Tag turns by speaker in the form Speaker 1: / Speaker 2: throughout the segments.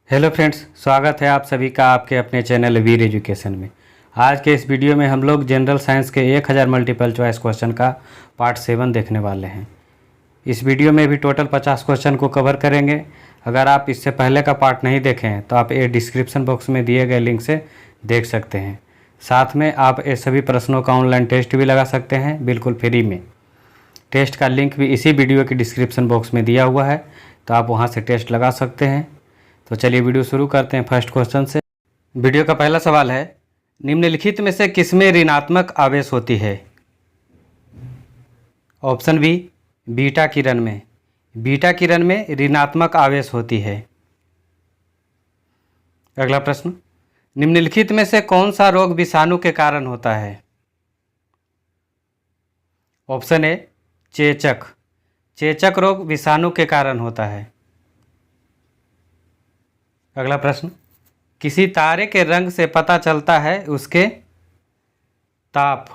Speaker 1: Hello friends, स्वागत है आप सभी का आपके अपने चैनल वीर एजुकेशन में। आज के इस वीडियो में हम लोग जनरल साइंस के 1000 मल्टीपल चॉइस क्वेश्चन का पार्ट 7 देखने वाले हैं। इस वीडियो में भी टोटल 50 क्वेश्चन को कवर करेंगे। अगर आप इससे पहले का पार्ट नहीं देखे हैं तो आप ये डिस्क्रिप्शन बॉक्स में दिए गए लिंक से देख सकते हैं। साथ में आप ये सभी प्रश्नों का ऑनलाइन टेस्ट भी लगा सकते हैं बिल्कुल फ्री में। टेस्ट का लिंक भी इसी वीडियो के डिस्क्रिप्शन बॉक्स में दिया हुआ है, तो आप वहाँ से टेस्ट लगा सकते हैं। तो चलिए वीडियो शुरू करते हैं फर्स्ट क्वेश्चन से। वीडियो का पहला सवाल है, निम्नलिखित में से किसमें ऋणात्मक आवेश होती है? ऑप्शन बी, बीटा किरण में। बीटा किरण में ऋणात्मक आवेश होती है। अगला प्रश्न, निम्नलिखित में से कौन सा रोग विषाणु के कारण होता है? ऑप्शन ए, चेचक। चेचक रोग विषाणु के कारण होता है। अगला प्रश्न, किसी तारे के रंग से पता चलता है उसके ताप।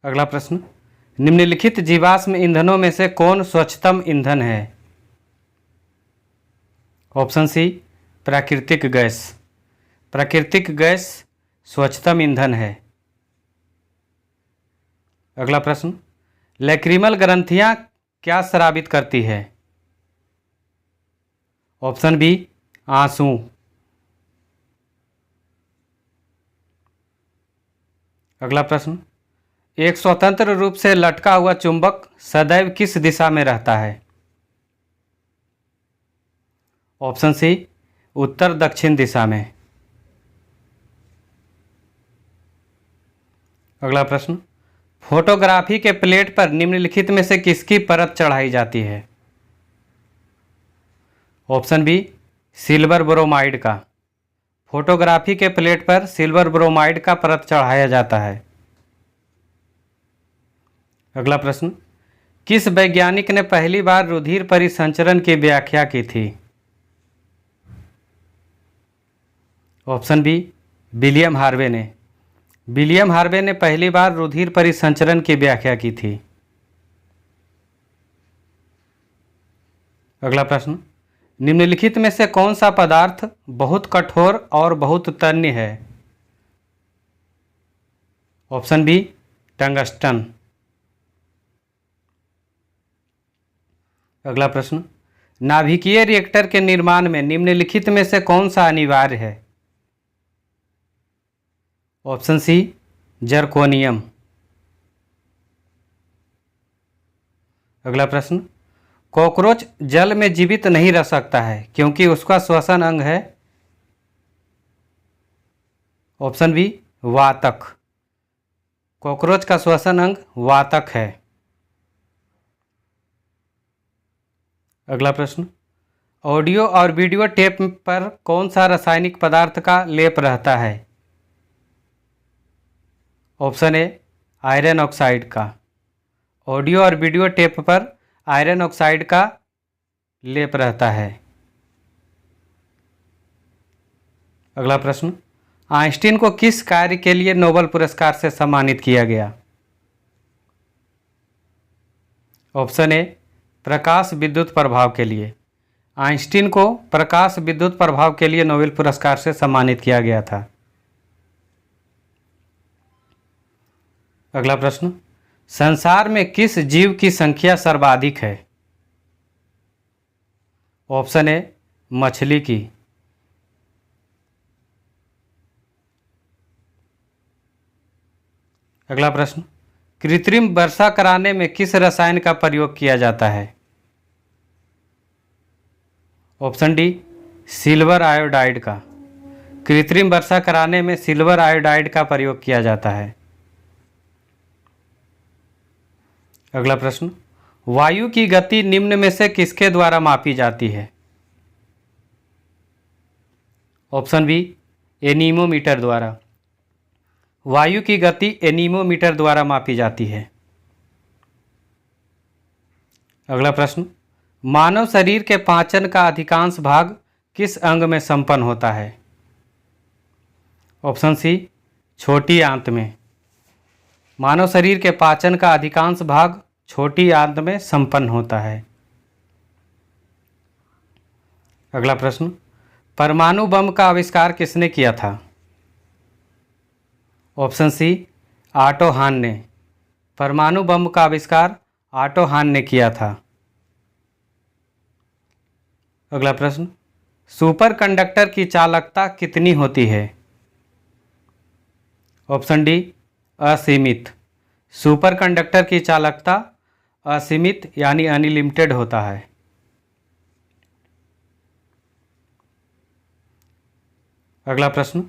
Speaker 1: अगला प्रश्न, निम्नलिखित जीवाश्म ईंधनों में से कौन स्वच्छतम ईंधन है? ऑप्शन सी, प्राकृतिक गैस। प्राकृतिक गैस स्वच्छतम ईंधन है। अगला प्रश्न, लैक्रिमल ग्रंथियां क्या स्रावित करती है? ऑप्शन बी, आंसू। अगला प्रश्न, एक स्वतंत्र रूप से लटका हुआ चुंबक सदैव किस दिशा में रहता है? ऑप्शन सी, उत्तर दक्षिण दिशा में। अगला प्रश्न, फोटोग्राफी के प्लेट पर निम्नलिखित में से किसकी परत चढ़ाई जाती है? ऑप्शन बी, सिल्वर ब्रोमाइड का। फोटोग्राफी के प्लेट पर सिल्वर ब्रोमाइड का परत चढ़ाया जाता है। अगला प्रश्न, किस वैज्ञानिक ने पहली बार रुधिर परिसंचरण की व्याख्या की थी? ऑप्शन बी, विलियम हार्वे ने। विलियम हार्वे ने पहली बार रुधिर परिसंचरण की व्याख्या की थी। अगला प्रश्न, निम्नलिखित में से कौन सा पदार्थ बहुत कठोर और बहुत तन्य है? Option B, tungsten. अगला प्रश्न, नाभिकीय रिएक्टर के निर्माण में निम्नलिखित में से कौन सा अनिवार्य है? Option C, zirconium. अगला प्रश्न, कॉकरोच जल में जीवित नहीं रह सकता है क्योंकि उसका श्वसन अंग है? Option B, वातक। कॉकरोच का श्वसन अंग वातक है। अगला प्रश्न, ऑडियो और वीडियो टेप पर कौन सा रासायनिक पदार्थ का लेप रहता है? ऑप्शन ए, आयरन ऑक्साइड का। ऑडियो और वीडियो टेप पर आयरन ऑक्साइड का लेप रहता है। अगला प्रश्न, आइंस्टीन को किस कार्य के लिए नोबेल पुरस्कार से सम्मानित किया गया? ऑप्शन ए, प्रकाश विद्युत प्रभाव के लिए। आइंस्टीन को प्रकाश विद्युत प्रभाव के लिए नोबेल पुरस्कार से सम्मानित किया गया था। अगला प्रश्न, संसार में किस जीव की संख्या सर्वाधिक है? ऑप्शन ए, मछली की। अगला प्रश्न, कृत्रिम वर्षा कराने में किस रसायन का प्रयोग किया जाता है? ऑप्शन डी, सिल्वर आयोडाइड का। कृत्रिम वर्षा कराने में सिल्वर आयोडाइड का प्रयोग किया जाता है। अगला प्रश्न, वायु की गति निम्न में से किसके द्वारा मापी जाती है? ऑप्शन बी, एनीमोमीटर द्वारा। वायु की गति एनीमोमीटर द्वारा मापी जाती है। अगला प्रश्न, मानव शरीर के पाचन का अधिकांश भाग किस अंग में संपन्न होता है? ऑप्शन सी, छोटी आंत में। मानव शरीर के पाचन का अधिकांश भाग छोटी आंत में संपन्न होता है। अगला प्रश्न, परमाणु बम का आविष्कार किसने किया था? ऑप्शन सी, ऑटो हान ने। परमाणु बम का आविष्कार ऑटो हान ने किया था। अगला प्रश्न, सुपर कंडक्टर की चालकता कितनी होती है? ऑप्शन डी, असीमित। सुपर कंडक्टर की चालकता असीमित यानी अनलिमिटेड होता है। अगला प्रश्न,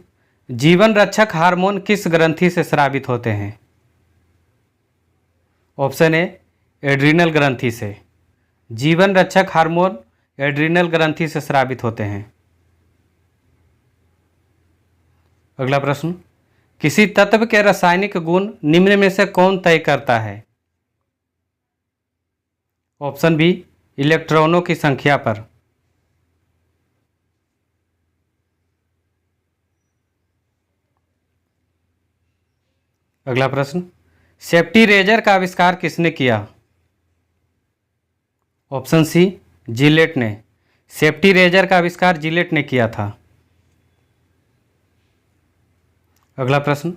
Speaker 1: जीवन रक्षक हार्मोन किस ग्रंथि से स्रावित होते हैं? ऑप्शन ए, एड्रिनल ग्रंथि से। जीवन रक्षक हार्मोन एड्रिनल ग्रंथि से स्रावित होते हैं। अगला प्रश्न, किसी तत्व के रासायनिक गुण निम्न में से कौन तय करता है? ऑप्शन बी, इलेक्ट्रॉनों की संख्या पर। अगला प्रश्न, सेफ्टी रेजर का आविष्कार किसने किया? ऑप्शन सी, जिलेट ने। सेफ्टी रेजर का आविष्कार जिलेट ने किया था। अगला प्रश्न,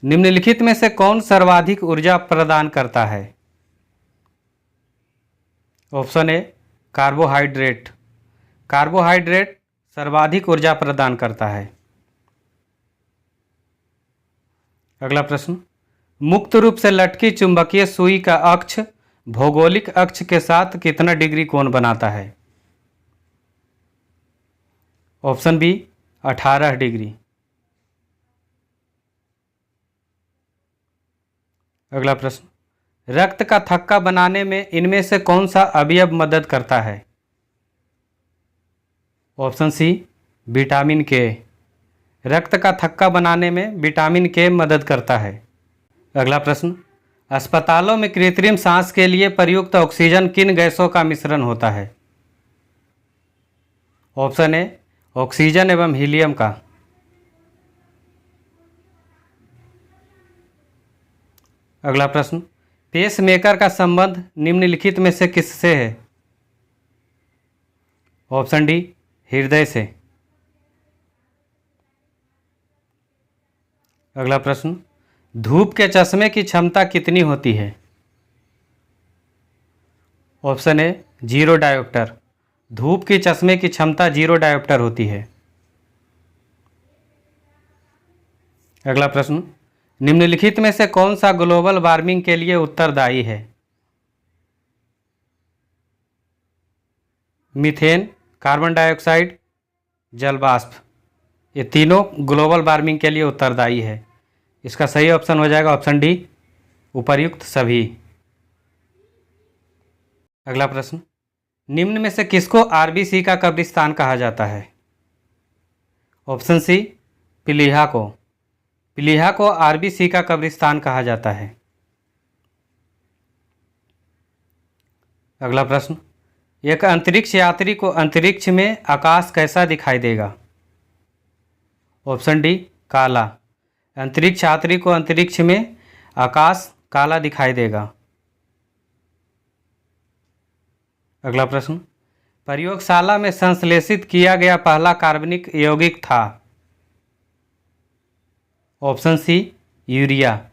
Speaker 1: निम्नलिखित में से कौन सर्वाधिक ऊर्जा प्रदान करता है? ऑप्शन ए, कार्बोहाइड्रेट। कार्बोहाइड्रेट सर्वाधिक ऊर्जा प्रदान करता है। अगला प्रश्न, मुक्त रूप से लटकी चुंबकीय सुई का अक्ष भौगोलिक अक्ष के साथ कितना डिग्री कोण बनाता है? Option B, 18 degree. अगला प्रश्न, रक्त का थक्का बनाने में इनमें से कौन सा अवयव मदद करता है? ऑप्शन सी, विटामिन के। रक्त का थक्का बनाने में विटामिन के मदद करता है। अगला प्रश्न, अस्पतालों में कृत्रिम सांस के लिए प्रयुक्त ऑक्सीजन किन गैसों का मिश्रण होता है? ऑप्शन ए, ऑक्सीजन एवं हीलियम का। अगला प्रश्न, पेसमेकर का संबंध निम्नलिखित में से किससे है? ऑप्शन डी, हृदय से। अगला प्रश्न, धूप के चश्मे की क्षमता कितनी होती है? ऑप्शन ए, 0 डायोप्टर। धूप की चश्मे की क्षमता 0 डायोप्टर होती है। अगला प्रश्न, निम्नलिखित में से कौन सा ग्लोबल वार्मिंग के लिए उत्तरदायी है? मीथेन, कार्बन डाइऑक्साइड, जलवाष्प। ये तीनों ग्लोबल वार्मिंग के लिए उत्तरदायी है। इसका सही ऑप्शन हो जाएगा ऑप्शन डी, उपर्युक्त सभी। अगला प्रश्न, निम्न में से किसको आरबीसी का कब्रिस्तान कहा जाता है? ऑप्शन सी, प्लीहा को। प्लीहा को आरबीसी का कब्रिस्तान कहा जाता है। अगला प्रश्न, एक अंतरिक्ष यात्री को अंतरिक्ष में आकाश कैसा दिखाई देगा? ऑप्शन डी, काला। अंतरिक्ष यात्री को अंतरिक्ष में आकाश काला दिखाई देगा। अगला प्रश्न, प्रयोगशाला में संश्लेषित किया गया पहला कार्बनिक यौगिक था? Option C, urea.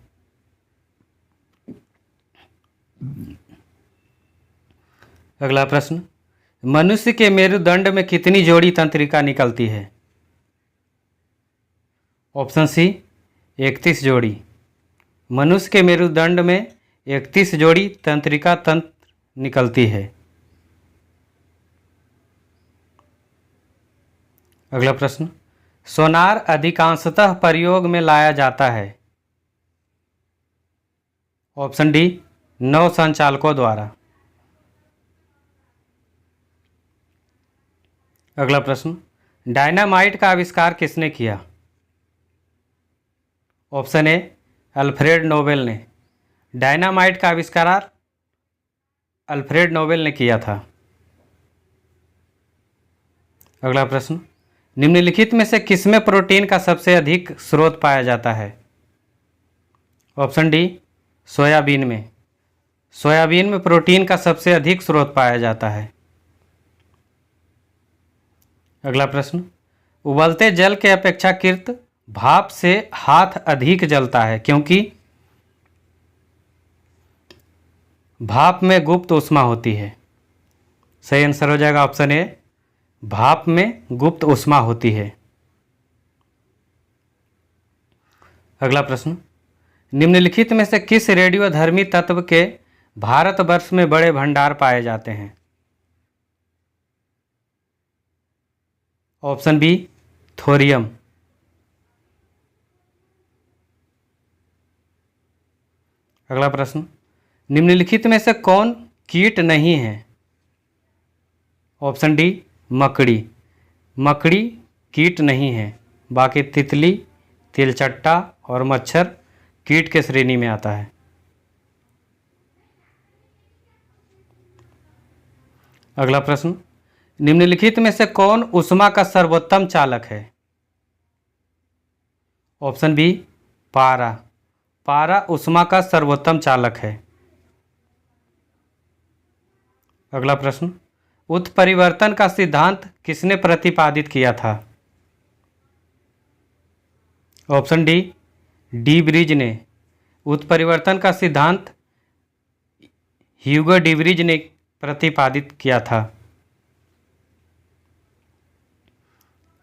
Speaker 1: अगला प्रश्न, मनुष्य के मेरुदंड में कितनी जोड़ी तंत्रिका निकलती है? ऑप्शन सी, 31 जोड़ी। मनुष्य के मेरुदंड में 31 जोड़ी तंत्रिका तंत्र निकलती है। अगला प्रश्न, सोनार अधिकांशतः प्रयोग में लाया जाता है? ऑप्शन डी, नौ संचालकों द्वारा। अगला प्रश्न, डायनामाइट का आविष्कार किसने किया? ऑप्शन ए, अल्फ्रेड नोबेल ने। डायनामाइट का आविष्कार अल्फ्रेड नोबेल ने किया था। अगला प्रश्न, निम्नलिखित में से किसमें प्रोटीन का सबसे अधिक स्रोत पाया जाता है? ऑप्शन डी, सोयाबीन में। सोयाबीन में प्रोटीन का सबसे अधिक स्रोत पाया जाता है। अगला प्रश्न, उबलते जल के अपेक्षाकृत भाप से हाथ अधिक जलता है क्योंकि भाप में गुप्त ऊष्मा होती है। सही आंसर हो जाएगा ऑप्शन ए, भाप में गुप्त ऊष्मा होती है। अगला प्रश्न, निम्नलिखित में से किस रेडियोधर्मी तत्व के भारतवर्ष में बड़े भंडार पाए जाते हैं? Option B, thorium. अगला प्रश्न, निम्नलिखित में से कौन कीट नहीं है? ऑप्शन डी, मकड़ी। मकड़ी कीट नहीं है, बाकी तितली, तिलचट्टा और मच्छर कीट के श्रेणी में आता है। अगला प्रश्न, निम्नलिखित में से कौन ऊष्मा का सर्वोत्तम चालक है? ऑप्शन बी, पारा। पारा ऊष्मा का सर्वोत्तम चालक है। अगला प्रश्न, उत्परिवर्तन का सिद्धांत किसने प्रतिपादित किया था? ऑप्शन डी, डी ब्रिज ने। उत्परिवर्तन का सिद्धांत ह्यूगो डी ब्रिज ने प्रतिपादित किया था।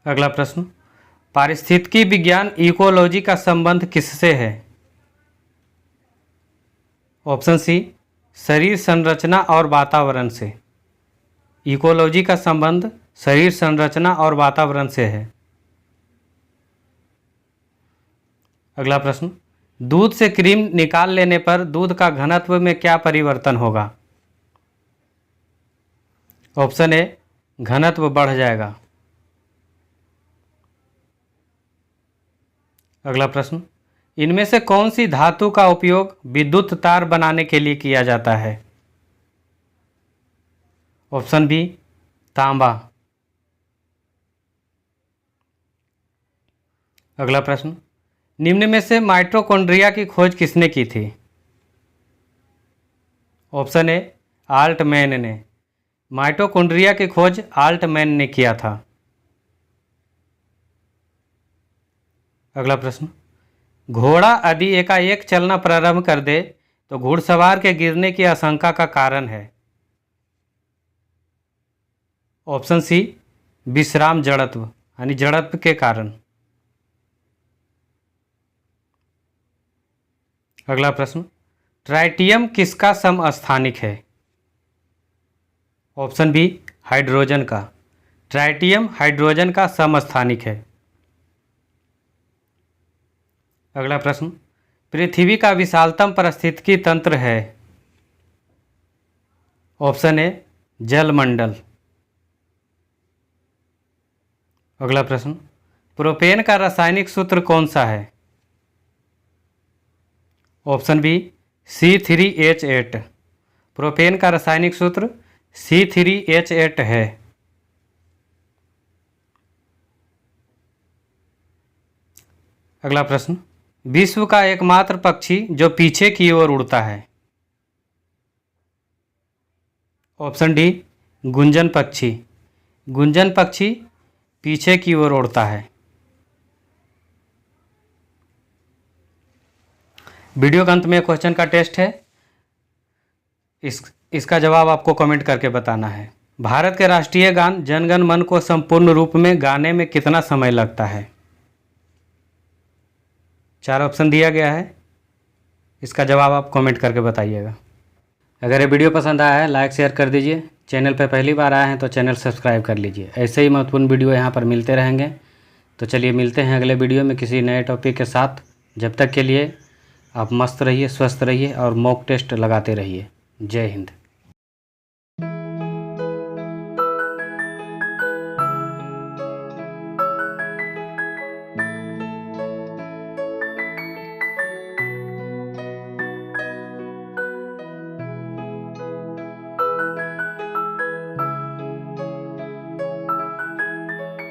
Speaker 1: अगला प्रश्न, पारिस्थितिकी विज्ञान इकोलॉजी का संबंध किससे है? ऑप्शन सी, शरीर संरचना और वातावरण से। इकोलॉजी का संबंध शरीर संरचना और वातावरण से है। अगला प्रश्न, दूध से क्रीम निकाल लेने पर दूध का घनत्व में क्या परिवर्तन होगा? ऑप्शन ए, घनत्व बढ़ जाएगा। अगला प्रश्न, इनमें से कौन सी धातु का उपयोग विद्युत तार बनाने के लिए किया जाता है? ऑप्शन बी, तांबा। अगला प्रश्न, निम्न में से माइटोकॉन्ड्रिया की खोज किसने की थी? ऑप्शन ए, आल्टमैन ने। माइटोकॉन्ड्रिया की खोज आल्टमैन ने किया था। अगला प्रश्न, घोड़ा यदि एकाएक चलना प्रारंभ कर दे तो घुड़सवार के गिरने की आशंका का कारण है? ऑप्शन सी, विश्राम जड़त्व यानी जड़त्व के कारण। अगला प्रश्न, ट्राइटियम किसका समस्थानिक है? ऑप्शन बी, हाइड्रोजन का। ट्राइटियम हाइड्रोजन का समस्थानिक है। अगला प्रश्न, पृथ्वी का विशालतम पारिस्थितिकी तंत्र है? ऑप्शन ए, जलमंडल। अगला प्रश्न, प्रोपेन का रासायनिक सूत्र कौन सा है? Option B, C3H8। प्रोपेन का रासायनिक सूत्र C3H8 है। अगला प्रश्न, विश्व का एकमात्र पक्षी जो पीछे की ओर उड़ता है? ऑप्शन डी, गुंजन पक्षी। गुंजन पक्षी पीछे की ओर उड़ता है। वीडियो के अंत में क्वेश्चन का टेस्ट है, इसका जवाब आपको कमेंट करके बताना है। भारत के राष्ट्रीय गान जन गण मन को संपूर्ण रूप में गाने में कितना समय लगता है? 4 ऑप्शन दिया गया है, इसका जवाब आप कमेंट करके बताइएगा। अगर ये वीडियो पसंद आया है लाइक शेयर कर दीजिए। चैनल पर पहली बार आए हैं तो चैनल सब्सक्राइब कर लीजिए। ऐसे ही महत्वपूर्ण वीडियो यहाँ पर मिलते रहेंगे। तो चलिए मिलते हैं अगले वीडियो में किसी नए टॉपिक के साथ। जब तक के लिए आप मस्त रहिए, स्वस्थ रहिए और मॉक टेस्ट लगाते रहिए। जय हिंद।